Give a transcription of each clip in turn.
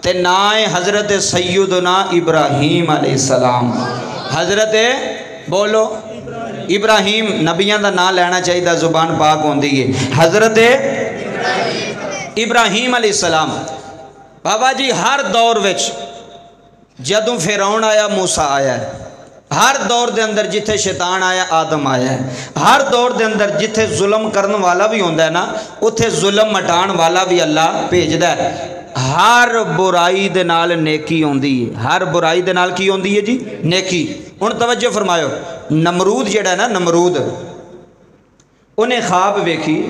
تے نائے حضرت سیدنا ابراہیم علیہ السلام. حضرت بولو ابراہیم نبیاں دا نام لینا چاہیے زبان پاک ہوندی ہے. حضرت ابراہیم علیہ السلام. بابا جی ہر دور وچ جدوں فرعون آیا موسیٰ آیا ہے. ہر دور دے اندر جتھے شیطان آیا آدم آیا ہے. ہر دور دے اندر جتھے ظلم کرن والا بھی ہوندا ہے نا اتھے ظلم مٹان والا بھی اللہ بھیجدا ہے. ہر برائی دے نال نیکی ہوندی ہے. ہر برائی دے نال کی ہوندی ہے جی؟ نیکی. ہن توجہ فرمایو. نمرود جڑا ہے نا نمرود انہیں خواب ویکھی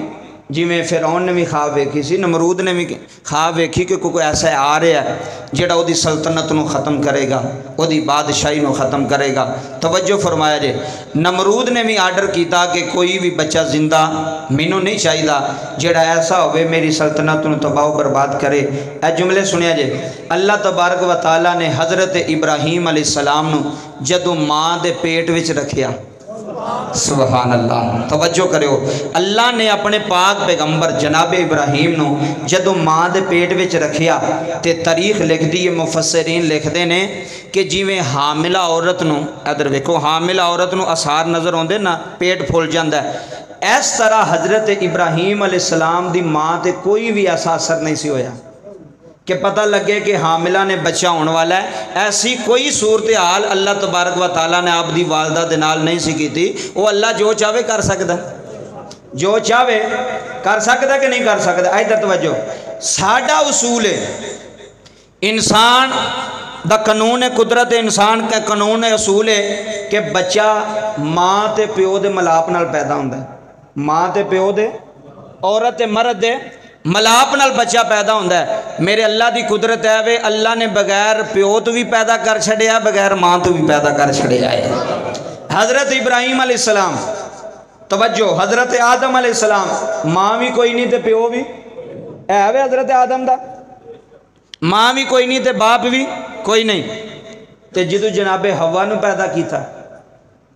جی میں فرعون نے بھی خواب ویکھی سی نمرود نے بھی خواب ویکھی کہ کوئی ایسا آ رہا ہے جڑا وہ دی سلطنت نو ختم کرے گا وہ دی بادشاہی نو ختم کرے گا. توجہ فرمایا جے نمرود نے بھی آرڈر کیتا کہ کوئی بھی بچہ زندہ مینوں نہیں چاہیے جڑا ایسا ہوئے میری سلطنت نو تباہ و برباد کرے. اے جملے سنیا جے. اللہ تبارک و تعالیٰ نے حضرت ابراہیم علیہ السلام نو جدوں ماں دے پیٹ وچ رکھیا. سبحان اللہ. توجہ کرو. اللہ نے اپنے پاک پیغمبر جناب ابراہیم نو جدو ماں دے پیٹ وچ رکھیا تے تاریخ لکھ دی مفسرین لکھ دے نے کہ جیویں حاملہ عورت نو ادھر ویکھو حاملہ عورت نو اثار نظر ہوندے نا پیٹ پھول جاندا ہے اس طرح حضرت ابراہیم علیہ السلام دی ماں تے کوئی بھی ایسا اثر نہیں سی ہویا کہ پتہ لگے کہ حاملہ نے بچہ ہونے والا ہے. ایسی کوئی صورتحال اللہ تبارک و تعالیٰ نے آپ دی والدہ دے نال نہیں سی کی تھی. وہ اللہ جو چاہے کر سکتا جو چاہے کر سکتا کہ نہیں کر سکتا. ادھر توجہ. ساڈا اصول ہے انسان دا قانون قدرت انسان کا قانون اصول ہے کہ بچہ ماں تے پیو دے ملاپ نال پیدا ہوندا ہے. ماں تے پیو دے عورت تے مرد دے ملاپ نال بچہ پیدا ہوندہ ہے. میرے اللہ دی قدرت ہے وے اللہ نے بغیر پیو تو بھی پیدا کر چھڑیا بغیر ماں تو بھی پیدا کر چھڑیا ہے. حضرت ابراہیم علیہ السلام توجہ حضرت آدم علیہ السلام ماں بھی کوئی نہیں تے پیو بھی ہے وے حضرت آدم دا ماں بھی کوئی نہیں تے باپ بھی کوئی نہیں تے جدو جناب حوا نو پیدا کیتا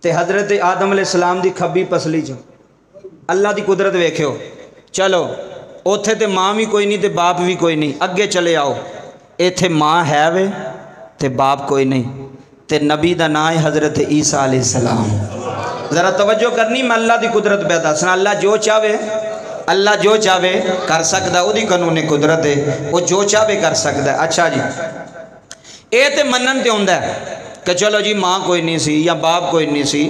تے حضرت آدم علیہ السلام دی کھبی پسلی جو اللہ دی قدرت ویکھو. چلو اوتھے تے ماں بھی کوئی نہیں تے باپ بھی کوئی نہیں. اگے چلے آؤ ایتھے ماں ہے وے تے باپ کوئی نہیں تے نبی دا نام ہے حضرت عیسیٰ علیہ السلام. ذرا توجہ کرنی میں اللہ دی قدرت پہ دسنا. اللہ جو چاہے کر سکتا وہ دی قانون قدرت ہے وہ جو چاہے کر سکتا ہے. اچھا جی اے تے منن تے ہوندا ہے کہ چلو جی ماں کوئی نہیں سی یا باپ کوئی نہیں سی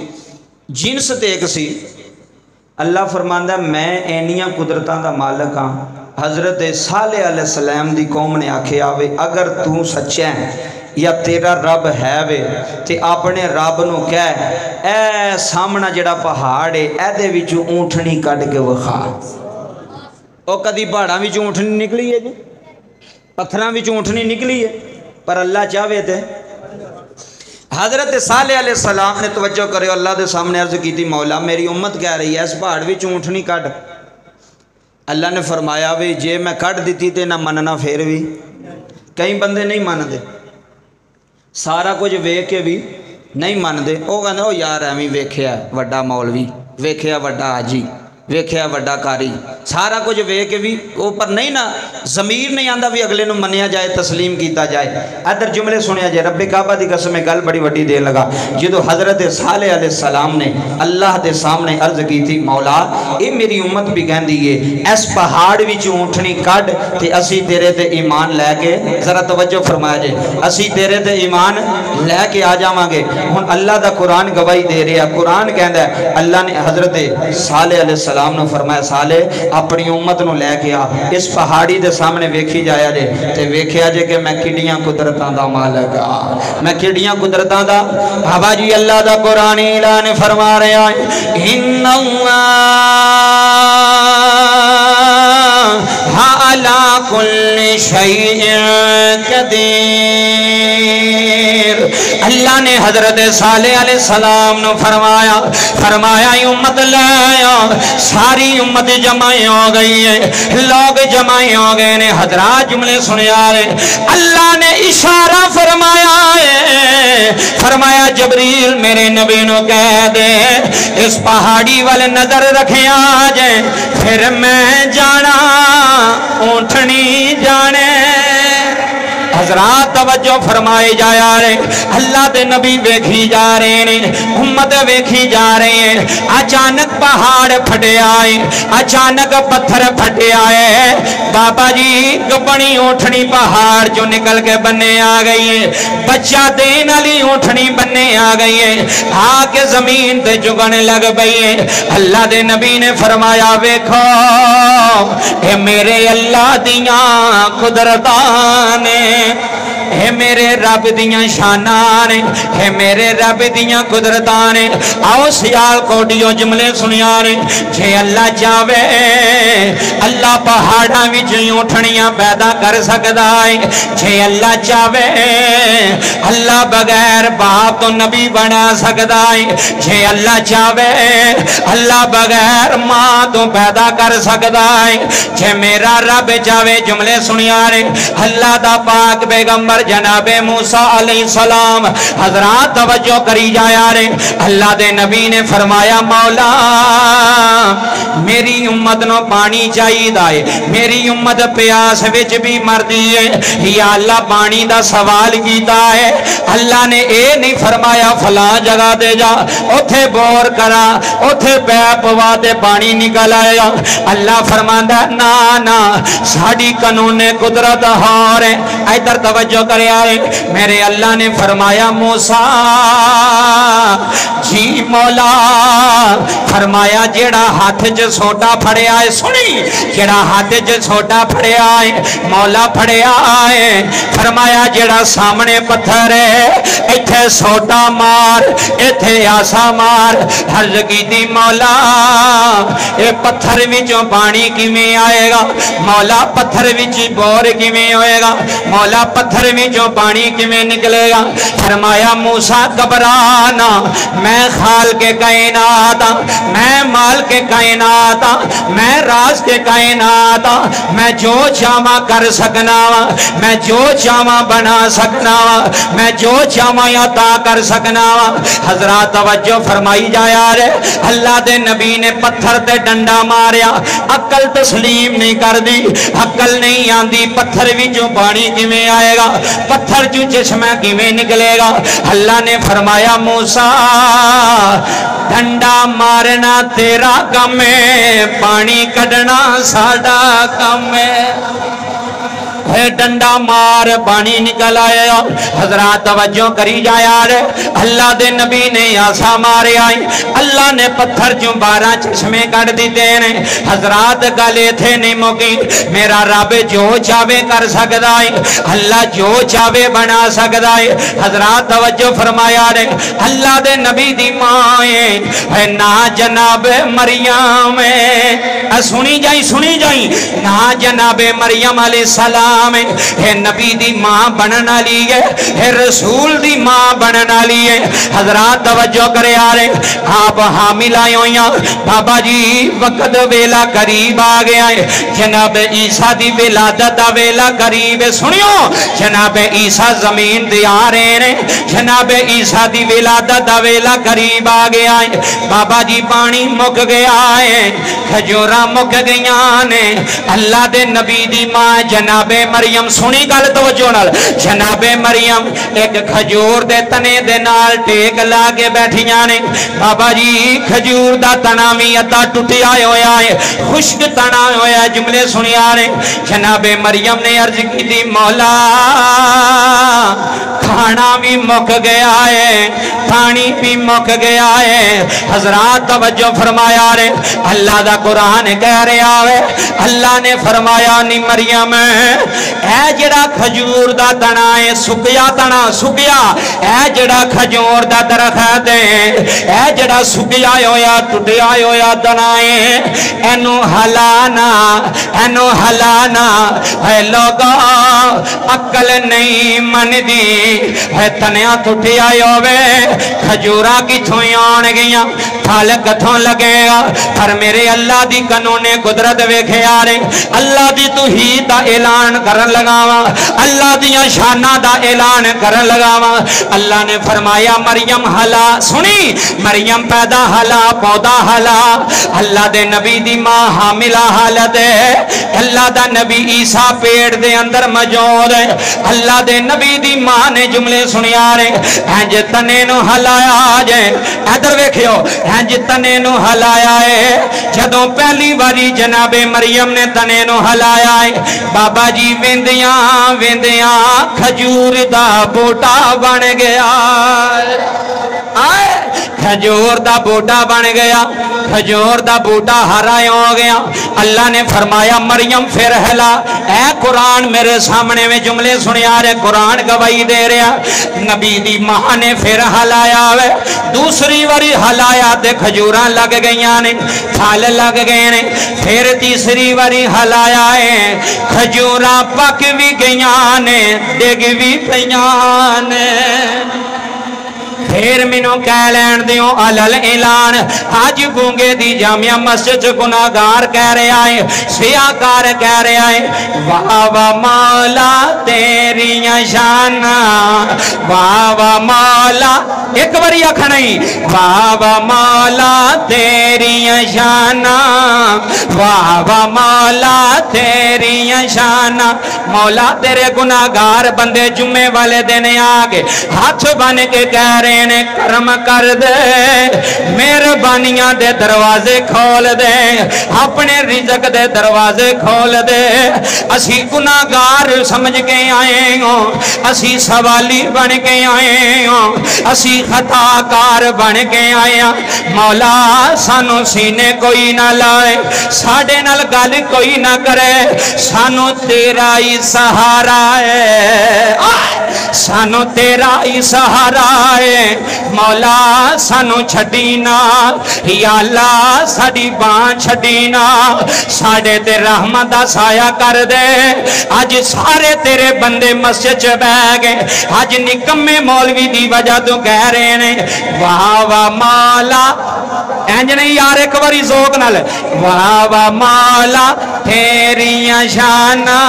جنس تے ایک سی. اللہ فرماندا ہے میں اینیاں قدرتاں دا مالک ہاں. حضرت صالح علیہ السلام دی قوم نے آکھیا وے اگر تو سچا ہے یا تیرا رب ہے وے تے اپنے رب نو کہہ اے سامنا جڑا پہاڑ ہے اے دے وچوں اونٹنی کڈ کے وکھا. او کدی پہاڑاں وچوں اونٹنی نکلی ہے جی پتھراں وچوں اونٹنی نکلی ہے پر اللہ چاہے تے. حضرت صالح علیہ السلام نے توجہ کرے اللہ دے سامنے عرض کی تھی مولا میری امت کہہ رہی ہے اس پہاڑ وچ اونٹنی کڈ. اللہ نے فرمایا وے جے میں کڈ دیتی تے نہ مننا پھر بھی کئی بندے نہیں ماندے سارا کچھ ویکھ کے بھی نہیں ماندے. وہ کہندے او یار ایویں ویکھیا وڈا مولوی ویکھیا وڈا حاجی ویکھیا وڈا کاری سارا کچھ ویکھ کے بھی وہ پر نہیں نا ضمیر نہیں آندا بھی اگلے نو منیا جائے تسلیم کیتا جائے. ادھر جملے سنیا جائے. رب کعبہ دی قسم گل بڑی وڈی دے لگا جدو حضرت صالح علیہ السلام نے اللہ دے سامنے عرض کی تھی مولا اے میری امت بھی کہندی ہے اس پہاڑ وچ اونٹنی کڈ تے اسی تیرے تے ایمان لے کے ذرا توجہ فرمایا جے اسی تیرے تے ایمان لے کے آ جاواں گے. ہن اللہ دا قرآن گواہی دے رہا. قرآن کہندا ہے اللہ نے حضرت صالح علیہ السلام نے فرمایا صالح اپنی امت نو لے کے آ اس پہاڑی دے سامنے ویکھی جایا جے تے ویکھیا جے کہ میں کڈیاں قدرتاں دا مالک ہاں میں کڈیاں قدرتاں دا. بابا جی اللہ دا قرآن اعلان فرما رہا ہے ان اللہ علی کل شیء قدیر. اللہ نے حضرت صالح علیہ السلام نے فرمایا امت لے ساری امت جمع ہو گئی ہے لوگ جمع ہو گئے نے. حضرات جملے سنے آ رہے اللہ نے اشارہ فرمایا ہے فرمایا جبریل میرے نبی نو کہہ دے اس پہاڑی والے نظر رکھے آ جائے پھر میں جانا اونٹنی جانے. حضرات توجہ فرمائے جایا رہے اللہ دے نبی ویکھی جا رہے ہیں امت ویکھی جا رہے ہیں اچانک پہاڑ پھٹے آئے اچانک پتھر پھٹے آئے بابا جی بڑی اونٹھنی پہاڑ جو نکل کے بننے آ گئی ہے بچہ دین علی اونٹھنی بننے آ گئی ہے آ کے زمین تے جگنے لگ گئی ہے اللہ دے نبی نے فرمایا ویکھو اے میرے اللہ دیاں قدرتاں اے میرے رب دیاں شاناں اے میرے رب دیاں قدرتاں آؤ سیال کوٹیوں جملے سنیا جے اللہ چاہے اللہ پہاڑاں وچ اونٹھنیاں پیدا کر سکدا ہے جے اللہ چاہے اللہ بغیر باپ تو نبی بنا سکدا ہے جے اللہ چاہے اللہ بغیر ماں تو پیدا کر سکدا ہے جے میرا رب چاہے جملے سنیا اللہ دا پاک پیغمبر جناب موسیٰ علیہ السلام حضرات توجہ کری جایا رہے اللہ دے نبی نے فرمایا مولا میری امت نو پانی چاہیے دائے میری امت پیاس وچ بھی مردی ہے یا اللہ پانی دا سوال کیتا ہے اللہ نے اے نہیں فرمایا فلاں جگہ دے جا اتھے بور کرا اتھے پیپ پوا دے پانی نکل آیا اللہ فرماندا نا نا ساڑی قانون قدرت ہار ہے ادھر توجہ کرے آئے میرے اللہ نے فرمایا موسیٰ جی مولا فرمایا جیڑا ہاتھ جو سوٹا پھڑے آئے سنی جیڑا ہاتھ جو سوٹا پھڑے آئے مولا پھڑے آئے فرمایا جیڑا سامنے پتھر ہے ایتھے سوٹا مار ایتھے آسا مار حرج کی دی مولا اے پتھر وچوں پانی کی میں آئے گا مولا پتھر وچی بور کی میں ہوئے گا مولا پتھر وچوں پانی کی میں نکلے گا فرمایا موسیٰ گھبرانا میں خال کے کائنات میں مال کے کائنات میں راز کے کائنات میں جو چاہواں کر سکنا میں جو چاہواں بنا سکنا میں جو چاہواں عطا کر سکنا حضرات توجہ فرمائی جایا رہے اللہ دے نبی نے پتھر تے ڈنڈا ماریا عقل تسلیم نہیں کر دی عقل نہیں آندی پتھر وچوں پانی کی میں آئے گا پتھر جو چشمہ کی میں نکلے گا اللہ نے فرمایا موسیٰ ڈنڈا مارنا تیرا کم ہے پانی کڈنا ساڈا کم ہے ڈنڈا مار پانی نکل آیا حضرات توجہ کری جایا رہے اللہ دے نبی نے آسا مارے آئی اللہ نے پتھر جو 12 چشمے کٹ دیتے ہیں حضرات گلے تھے نہیں موکی میرا رب جو چاہے کر سکتا ہے اللہ جو چاہے بنا سکتا ہے حضرات توجہ فرمایا رہے اللہ دے نبی دی ماں ہے نا جناب مریم سنی جائیں نا جناب مریم علیہ السلام ہے نبی دی ماں بننا لیے ہے رسول دی ماں بننا لیے حضرات توجہ کرے آ رہے آپ حامل آئے ہوئیاں بابا جی وقت ویلا قریب آ گیا ہے جناب عیسیٰ دی ولادت ویلا قریب ہے سنیو جناب عیسیٰ زمین دے آ رہے ہیں جناب عیسیٰ دی ولادت ویلا قریب آ گیا ہے بابا جی پانی مک گیا ہے کھجورا مک گئیاں نے اللہ دے نبی دی ماں جناب مریم سنی گل توجہ نال جناب مریم ایک کھجور دے تنے دے نال ٹیک لا کے بیٹھیاں نے بابا جی کھجور دا تنا بھی ادا ٹوٹیا ہویا ہے خشک تنا ہویا ہے جملے سنیا نے جناب مریم نے عرض کی دی مولا کھانا بھی مک گیا ہے پانی بھی مک گیا ہے حضرات توجہ فرمایا رہے اللہ دا قرآن کہہ رہا ہے اللہ نے فرمایا نی مریم اے جڑا کھجور دا تنا ہے سکیا تنا سکیا اے جڑا کھجور دا درخت ہے اے جڑا سکیا ہویا ٹوٹیا ہویا تنا ہے اینو ہلانا اے لوگا عقل نہیں من دی है तनिया टुटी आई होवे खजूरा किथों आन गईयां फल कथों लगेगा पर मेरे अल्लाह दी कानूने कुदरत वेखे यारे अल्लाह दी तौहीद दा ऐलान करन लगावा अल्लाह दियां शाना दा ऐलान करन लगावा अल्लाह ने फरमाया मरियम हला सुनी मरियम पैदा हला पौधा हला अल्लाह दे नबी दी मां हामिला हालत है अल्लाह दा नबी ईसा पेट दे अंदर मौजूद है अल्लाह दे नबी दी मां ने जुमले सुनिया रे इंज तने नु हलाया जे इधर वेखियो इंज तने नु हलाया है जदों पहली बारी जनाबे मरियम ने तने नु हलाया है बाबा जी वेंदियां वेंदियां खजूर दा बूटा बन गया आए खजूर दा बूटा बन गया खजूर दा बूटा हरा हो गया अल्लाह ने फरमाया मरियम फिर हिला ऐ कुरान मेरे सामने में जुमले सुनिया रे कुरान गवाही दे रहा नबी दी मां ने फिर हलाया वे दूसरी बारी हलाया ते खजूरां लग गईयां ने फल लग गए ने फिर तीसरी बारी हलाया है खजूरां पक भी गईयां ने डिग भी पईयां ने फिर मैनू कह लैन दियो अलल ऐलान अज गूंगे दी जामिया मस्जिद च गुनाहगार कह रहा है सियाकार कह रहा है वाह वाह मौला तेरियां शाना वाह वाह मौला एक बारी आखा नहीं वाह वाह मौला तेरियां शाना वाह वाह मौला तेरियां शाना मौला तेरे गुनाहगार बंदे जुम्मे वाले दिन आके हाथ बन के कह रहे ने करम कर दे मेहरबानियां दे दरवाजे खोल दे अपने रिज़्क दे दरवाजे खोल दे असी गुनाहगार समझ के आए हो असी सवाली बन के आए हो असी खताकार बन के आए मौला सानू सीने कोई ना लाए साडे नाल गल कोई ना करे सानू तेरा ही सहारा है सानू तेरा ही सहारा है मौला सानू छड़ी ना या अल्लाह साडी बांह छड़ी ना साडे ते रहमत दा साया कर दे अज सारे तेरे बंदे मस्जिद च बह गए अज निकम्मे मौलवी दी वजह तो कह रहे ने वाह वाह मौला इंज नहीं यार एक बारी ज़ोक नाल वाह वाह मौला तेरियां शाना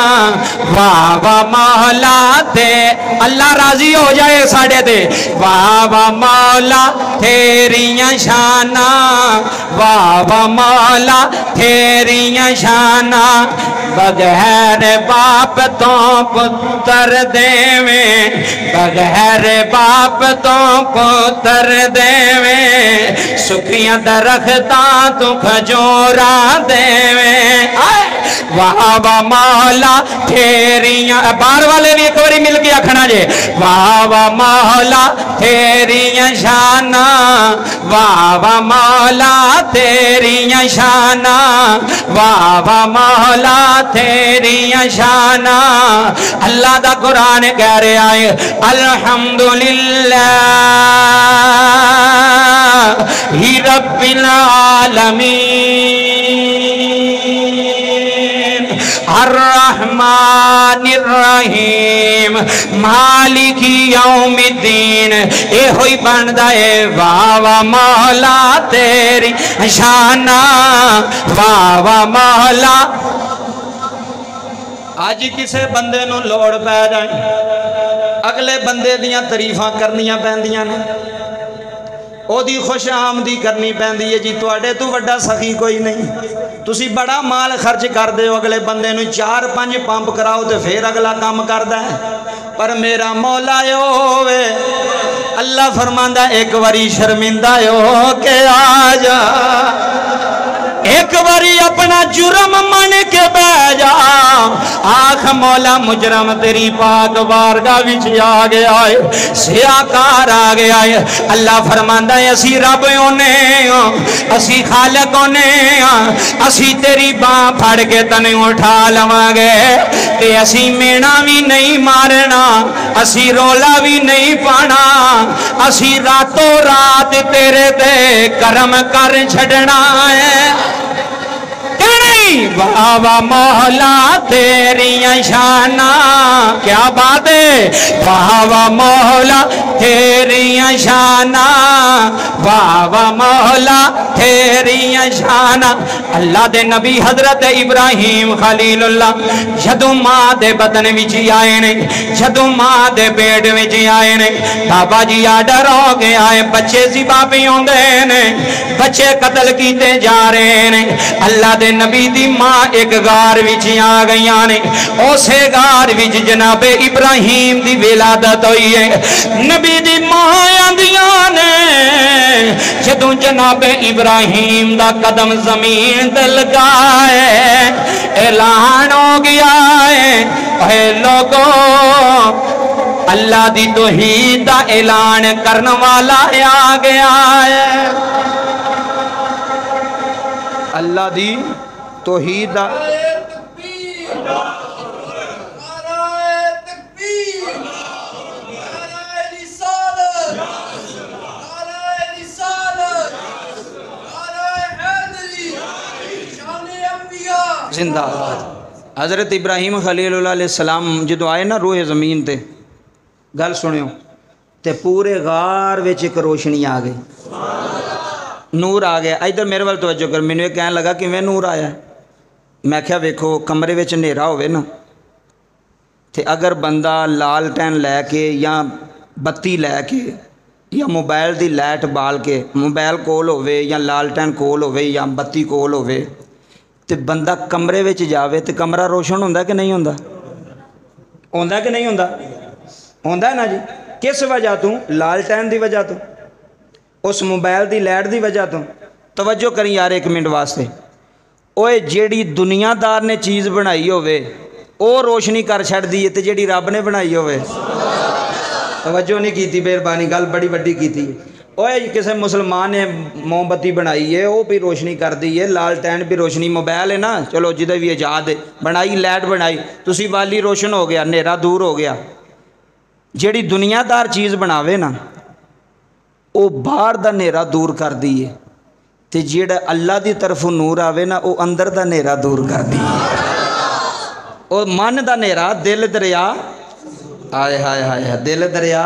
वाह वाह मौला ते अल्लाह राजी हो जाए साडे ते वाह वाह मौला तेरियां शाना वाह वाह मौला तेरियां शाना बगैर बाप तो पुत्र देवे बगैर बाप तो पुत्र देवे सुखियां दरख्ता तू खजूरा देवे वाह वाह मौला तेरियां बार वाले भी एक बारी मिल के आखना जे वाह वाह मौला तेरियां शाना वाह वाह मौला तेरियां शाना वाह वाह मौला तेरियां शाना अल्लाह दा कुरान कह रहा है अल्हम्दुलिल्लाह ही रब्बिल आलमीन अर्रहमानिर रहीम मालिकी यौमिद्दीन ए होई बनदा है वाह वाह मौला तेरी शाना वाह वाह मौला अज किसे बंदे नूं लोड़ पै जाए अगले बंदे दियां तारीफां करनियां पैंदियां ने ओदी खुश आमदी करनी पैंदी है जी तुहाडे तो वड्डा सखी कोई नहीं तुसी बड़ा माल खर्च कर दे अगले बंदे नूं 4-5 पंप कराओ तो फिर अगला काम करदा है पर मेरा मौला होवे अल्लाह फरमांदा एक बारी शर्मिंदा हो के आ जा एक बारी अपना जुर्म मन के बह जा आख मौला मुजरम तेरी पाक बारगाह विच आ गया है सियाकार आ गया है अल्लाह फरमांदा है असी रब होने असी खालिक होने असी तेरी बांह फड़ के तने उठा लवांगे ते असी मेना भी नहीं मारना असी रोला भी नहीं पाना असी रातों रात तेरे ते करम कर छड़ना है वाह वाह मौला तेरिया शाना, क्या बात है, वाह वाह मौला तेरिया शाना, वाह वाह मौला तेरिया शाना। अल्लाह दे नबी हजरत इब्राहिम खलीलुल्लाह जदों मां दे बदन विच आए ने, जदों मां दे पेट विच आए ने, बाबा जी आर्डर हो गया है, बच्चे ज़िबा पे आउंदे ने, बच्चे कत्ल कीते जा रहे ने। अल्लाह दे नबी दी मां एक गार विच आ गईयां ने, उसे गार विच जनाबे इब्राहिम दी विलादत हुई है। नबी दी मां आंदियां ने, जदों जनाबे इब्राहिम दा कदम जमीन ते लगा है, ऐलान हो गया है, ऐ लोगों अल्लाह दी तौहीद दा ऐलान करने वाला आ गया है। अल्लाह दी तौहीद दा जिंदाबाद। हज़रत इब्राहिम खलीलुल्लाह अलैहिस्सलाम जदों आए ना रूहे ज़मीन ते, गल सुनियो, ते पूरे गार विच एक रोशनी आ गई, नूर आ गया। इधर मेरे वाल तवज्जो कर, मैनू कहन लगा किवें नूर आया। मैं क्या वेखो कमरे विच हनेरा होवे ना, ते अगर बंदा लालटैन लैके या बत्ती लैके या मोबाइल दी लाइट बाल के, मोबाइल कोल होवे या लालटैन कोल होवे या बत्ती कोल होवे, ते बंदा कमरे विच जावे ते कमरा रोशन होंदा कि नहीं होंदा? होंदा कि नहीं होंदा? होंदा ना जी। किस वजह तो? लालटैन दी वजह तो, उस मोबाइल दी लाइट दी वजह तो। तवज्जो करी यार एक मिनट वास्ते, ओए जेड़ी दुनियादार ने चीज़ बनाई होवे वो रोशनी कर छड्डदी है, ते जेड़ी रब ने बनाई होवे, तवज्जो नहीं की, मेहरबानी, गल बड़ी वड्डी की। ओए किसी मुसलमान ने मोमबत्ती बनाई है, वो भी रोशनी कर दी है, लालटैन भी रोशनी, मोबाइल है ना, चलो जिधर भी इजाद है बनाई, लाइट बनाई, तुसी वाली रोशन हो गया, नेरा दूर हो गया। जेड़ी दुनियादार चीज़ बनावे ना वो बाहर दा नेरा दूर कर दी है, ते जेड़ा अल्लाह दी तरफों नूर आवे ना वो अंदर दा नेरा दूर कर दी है। वो मन दा नेरा, दिल दरिया, आए हाय हाय, दिल दरिया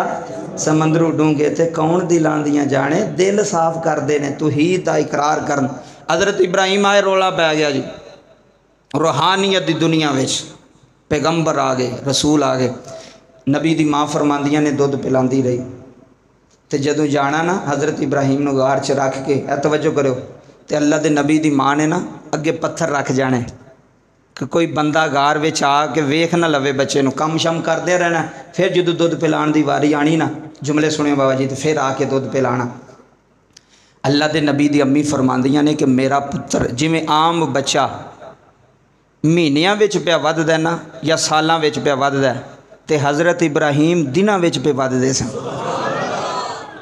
समंदरू डूंगे ते कौन दिलां दियां जाने, दिल साफ करते हैं तौहीद दा इकरार करन। हज़रत इब्राहिम आए, रोला पै गया जी, रूहानियत दी दुनिया विच पैगंबर आ गए, रसूल आ गए। नबी दी माँ फरमांदियां ने दुध पिलांदी रही, ते जदों जाना ना हज़रत इब्राहिम नूं गार च रख के, तवज्जो करो, ते अल्लाह दे नबी दी माँ ने ना अगे पत्थर रख जाने कि कोई बंदा गार विच आके वेख ना लवे बच्चे नूं, कम शम करदे रहना, फिर जदों दुध पिलाण दी वारी आनी ना, जुमले सुनियो बाबा जी, तो फिर आके दुध पिलाना। अल्लाह दे नबी दी अम्मी फरमांदियां ने कि मेरा पुत्र जिवें आम बच्चा महीनियां विच पिया वधदा ना या सालां विच पिया वधदा, ते हज़रत इब्राहिम दिनां विच पे वधदे सन।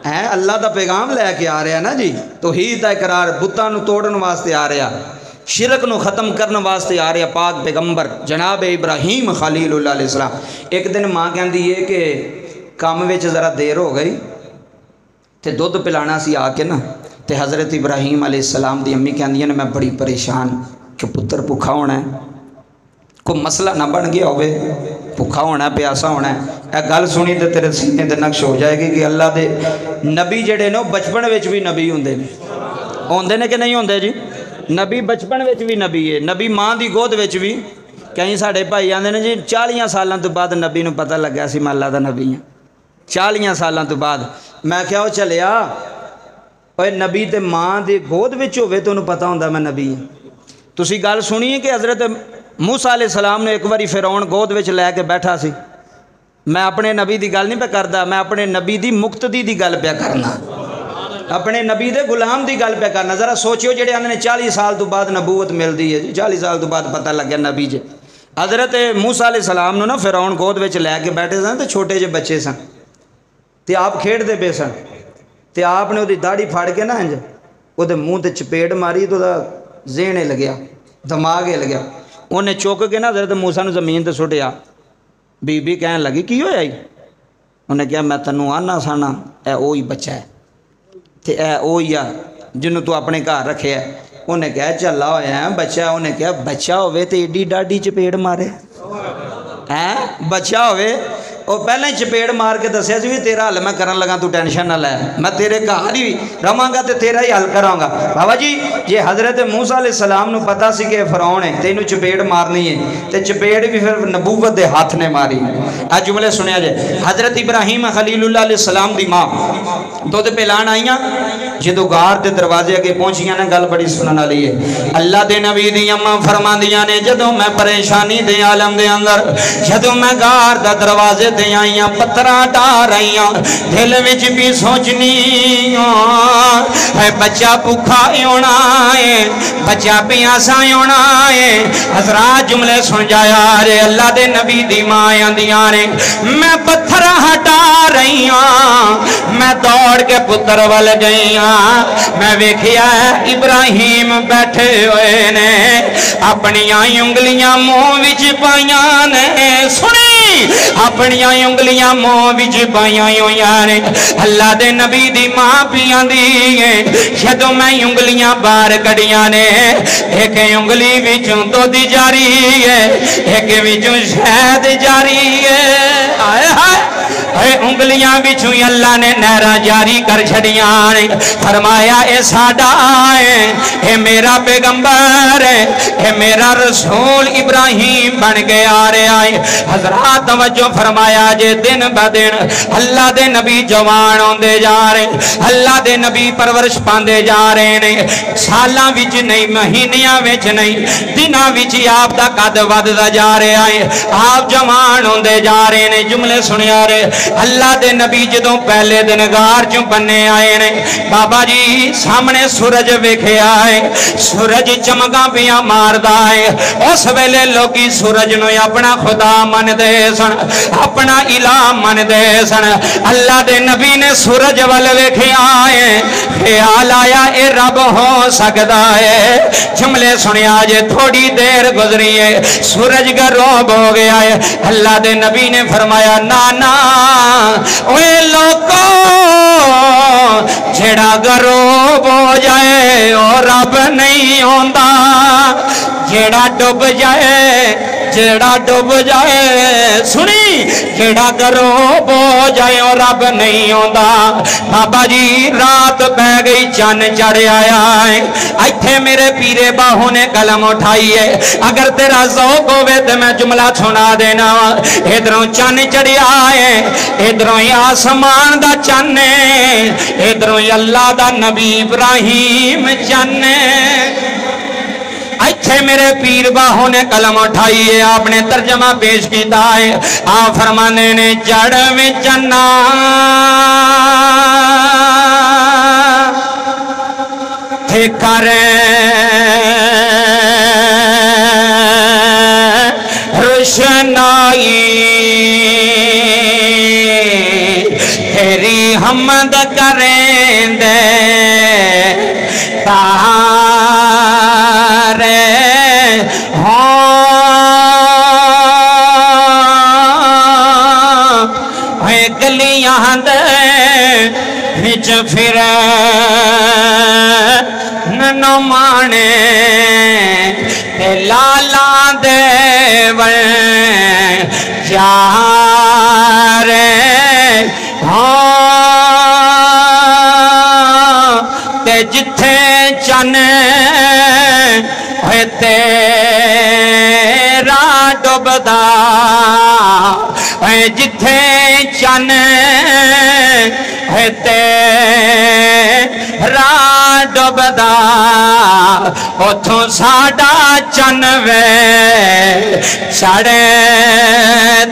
है अल्लाह दा पैगाम लैके आ रहा ना जी, तौहीद दा इकरार, बुतां नूं तोड़न वास्ते आ रहा, शिरक नूं ख़त्म करने वास्ते आ रहा पाक पैगंबर जनाब इब्राहिम खलीलुल्लाह अलैहिस्सलाम। एक दिन माँ कहती है कि काम विच ज़रा देर हो गई तो दुध पिलाना सी आके ना, तो हज़रत इब्राहिम अलैहिस्सलाम दी अम्मी कहंदियां ने मैं बड़ी परेशान कि पुत्र भुखा होना है, कोई मसला ना बन गया होवे, भुखा होना प्यासा होना है। यह गल सुनी तो तेरे सीने ते नक्श हो जाएगी कि अल्लाह दे नबी जड़े ने बचपन विच भी नबी होंदे ने कि नहीं होंदे जी? नबी बचपन विच भी नबी है, नबी माँ की गोद विच भी। कई साढ़े भाई आते हैं जी 40 सालों तो बाद नबी नूं पता लग्या सी मैं अल्लाह दा नबी हाँ, 40 सालों तो बाद। मैं क्या वो चलिया ओए नबी ते माँ की गोद विच होवे तो उन्हें पता होंदा मैं नबी हाँ। तुसी गल सुनी है कि हज़रत मूसा अलैहिस्सलाम ने एक बारी फिरौन गोद विच लैके बैठा सी। मैं अपने नबी की गल नहीं पे करता, मैं अपने नबी की मुक्तदी की गल पे करना, अपने नबी दे गुलाम की गल पे करना। जरा सोचियो जेडे आंदे ने 40 साल तो बाद नबूवत मिलती है जी, 40 साल तो बाद पता लग गया नबी जे। हज़रत मूसा अलैहिस्सलाम नूं ना फिरौन गोद विच लैके बैठे सन, तो छोटे जे बच्चे सन, तो आप खेडते पे सन, तो आपने उहदी दाढ़ी फाड़ के ना इंज उहदे मूँह ते चपेट मारी, तो ज़हन हिल गया, दिमाग हिल गया। उन्हें चुक के ना हज़रत मूसा नूं ज़मीन ते सुटिया। बीबी कहन लगी की होया जी? उन्हें कहा मैं तैनूं आना साना ए ओही बच्चा है, तो ए ओही आ जिन्हों तू अपने घर रखे है, انہیں کہا چلا ہوا ہے بچہ, انہیں کہا بچہ ہوئے تو ایڈی ڈاڈی چپیڑ مارے بچہ ہوئے وہ پہلے ہی چپیڑ مار کے دسیا سی بھی تیرا حل میں کرن لگا, تو ٹینشن نہ لے, میں تیرے گھر ہی رہاں گا تو تیرا ہی حل کراں گا. بابا جی جی حضرت موسیٰ علیہ السلام نو پتا سی کہ فرعون ہے تینوں چپیڑ مارنی ہے, تو چپیڑ بھی پھر نبوت دے ہاتھ نے ماری. آج جملے سنیا جائے. حضرت ابراہیم خلیل اللہ علیہ السلام دی ماں تو دے پلان آئیاں جدو گار دے دروازے اگے پہنچیاں نے, گل بڑی سننا لی ہے. اللہ دے نبی دی اماں فرما دیاں نے جدو میں پریشانی دے عالم دے اندر, جدو میں گار دا دروازے دے آئیاں پترہ ڈا رہیاں, دل وچ بھی سوچنی ہے بچہ بھوکا ہونا ہے, بچہ پیاسا ہونا ہے. حضرات جملے سن جایا رے. اللہ دے نبی دی ماں آندیاں نے میں پتھر ہٹا رہی ہوں, میں دوڑ کے پتر وال گئی ہاں, میں ویکھیا ابراہیم بیٹھے ہوئے نے اپنی انگلیاں منہ وچ پائیاں نے. سنی اپنی انگلیاں منہ وچ پائیاں ہوئیاں نے. اللہ دے نبی دی ماں پیاں دی ہے جدوں میں انگلیاں باہر کڑیاں نے, ایک انگلی وچوں دودھ جاری ہے, ایک وچوں شہد جاری ہے. آئے ہائے اے انگلیاں وچوں اللہ نے نہراں جاری کر چھڑیاں نے. فرمایا اے ساڈا ہے, اے میرا پیغمبر ہے, اے میرا رسول ابراہیم بن کے آ رہا ہے. حضرات توجہ فرمایا جے دن با دن اللہ دے نبی جوان ہوندے جا رہے, اللہ دے نبی پرورش پاندے جا رہے نے. سالاں وچ نہیں, مہینیاں وچ نہیں, دناں وچ آپ دا قد وددا جا رہا ہے, آپ جوان ہوندے جا رہے نے. جملے سنیا رہے. اللہ دے نبی جدوں پہلے دن غار چوں بننے آئے نے, بابا جی سامنے سورج ویکھیا ہے, سورج چمکاں پیاں ماردا ہے. اس ویلے لوکی سورج نو اپنا خدا من دے سن, اپنا الہ من دے سن. اللہ دے نبی نے سورج وال ویکھیا ہے, خیال آیا اے رب ہو سکدا ہے. جملے سنیا جے تھوڑی دیر گزری ہے سورج غروب ہو گیا ہے. اللہ دے نبی نے فرمایا نانا اوے لوکو جڑا غروب ہو جائے او رب نہیں ہوندا, جڑا ڈوب جائے, جڑا ڈوب جائے, سنی جڑا غروب ہو جائے او رب نہیں ہوندا. بابا جی رات پہ گئی, چن چڑھ آیا ہے. ایتھے میرے پیرے باہوں نے قلم اٹھائی ہے, اگر تیرا ذوق ہوئے تو میں جملہ سنا دینا. ادھروں چن چڑھیا ہے, ادھروں آسمان دا چن ہے, ادھروں اللہ دا نبی ابراہیم چن ہے. ایتھے میرے پیر باہوں نے قلم اٹھائی ہے, آپ نے ترجمہ پیش کیتا ہے. آپ فرمانے نے جڑ میں چنا تھے کریں روشنائی, تیری حمد کریں دے تارے ہوں, گلیاں دے وچ پھر نمانے تے لالا دے ون جارے ہوں, تے جتھے چن ہوئے تیرا ڈوبدا, جتھے چن ہوئے تیرا ڈوبدا, اتھوں ساڈا چن وے چڑھے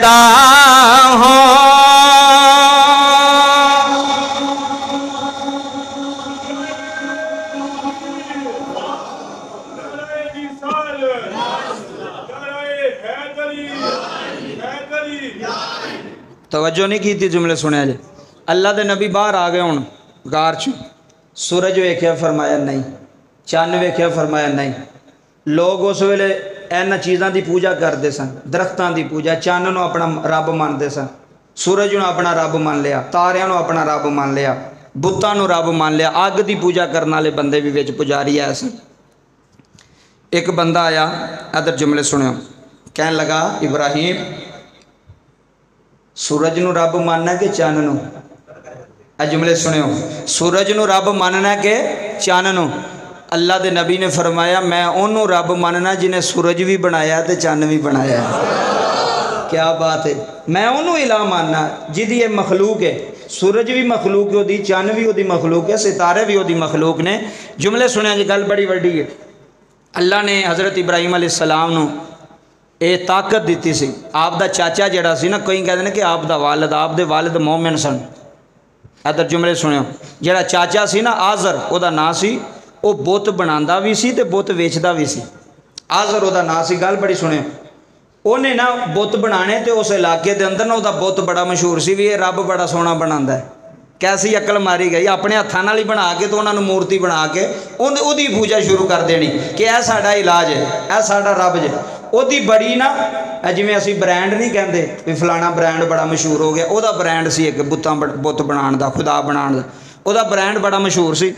دا ہوں. توجہ نہیں کی تھی. جملے سنیا جائے. اللہ دے نبی باہر آ گئے ہوں غار چوں, سورج ویکھیا فرمایا نہیں, چن ویکھیا فرمایا نہیں. لوگ اس ویلے اینا چیزاں دی پوجا کرتے سن, درختاں دی پوجا, چن نو اپنا رب مانتے سن, سورج نو اپنا رب مان لیا, تاریاں نو اپنا رب مان لیا, بتاں نو رب مان لیا, اگ دی پوجا کرنے والے بندے بھی وچ پجاری آئے سن. एक बंदा आया, इधर जुमले सुनियो, कहन लगा इब्राहिम सूरज नू रब मानना कि चंद नू? जुमले सुनियो, सूरज नू रब मानना कि चंद नू? अल्लाह दे नबी ने फरमाया मैं ओनू रब मानना जिन्हें सूरज भी बनाया ते चंद भी बनाया। क्या बात है, मैं ओनू इलाह मानना जिहदी ये मखलूक है। सूरज भी मखलूक है ओदी, चंद भी ओदी मखलूक है, सितारे भी ओदी मखलूक ने। जुमले सुनिया जी, गल बड़ी वड्डी है। अल्लाह ने हज़रत इब्राहिम अलैहिस्सलाम नू ये ताकत दी सी। आप दा चाचा जड़ा सी ना, कई कहते हैं कि आप दा वालिद, आप दे वालिद मोमिन सन। इधर जुमले सुनियो, जड़ा चाचा सी ना आज़र, ओदा नाम सी, वो बुत बनांदा भी सी ते बुत वेचदा भी सी। आज़र ओदा नाम सी। गल बड़ी सुनियो, उन्हें ना बुत बनाने ते उस इलाके दे अंदर ना ओदा बुत बड़ा मशहूर सी भी ये रब बड़ा सोहना बनांदा है। कैसी अकल मारी गई, अपने हत्थां नाल ही बना के तो उन्होंने मूर्ति बना के उहदी पूजा शुरू कर देनी कि यह साडा इलाज है, यह साडा रब जे। ओदी बड़ी ना जिवें असीं ब्रांड नहीं कहते भी फलाना ब्रांड बड़ा मशहूर हो गया, ओदा ब्रांड सी एक बुत बनाने दा, खुदा बनाने दा, ओदा ब्रांड बड़ा मशहूर सी।